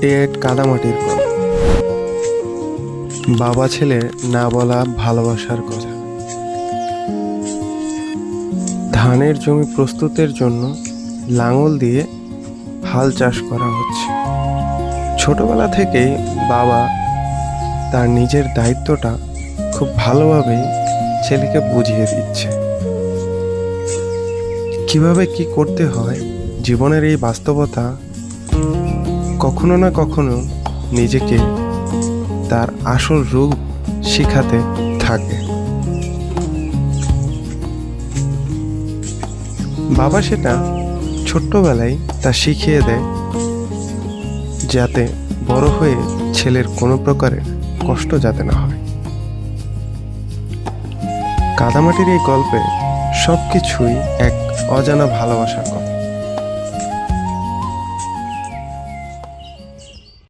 এক কাদামাটির গল্প। বাবা ছেলে না বলা ভালোবাসার কথা। ধানের জমি প্রস্তুতের জন্য লাঙল দিয়ে হাল চাষ করা হচ্ছে। ছোটবেলা থেকেই বাবা তার নিজের দায়িত্বটা খুব ভালোভাবেই ছেলেকে বুঝিয়ে দিচ্ছে, কিভাবে কি করতে হয়। জীবনের এই বাস্তবতা কখনো না কখনো নিজেকে তার আসল রূপ শিখাতে থাকে। বাবা সেটা ছোট্টবেলায় তা শিখিয়ে দেয়, যাতে বড় হয়ে ছেলের কোনো প্রকারের কষ্ট যাতে না হয়। কাদামাটির এই গল্পে সবকিছুই এক অজানা ভালোবাসার কথা।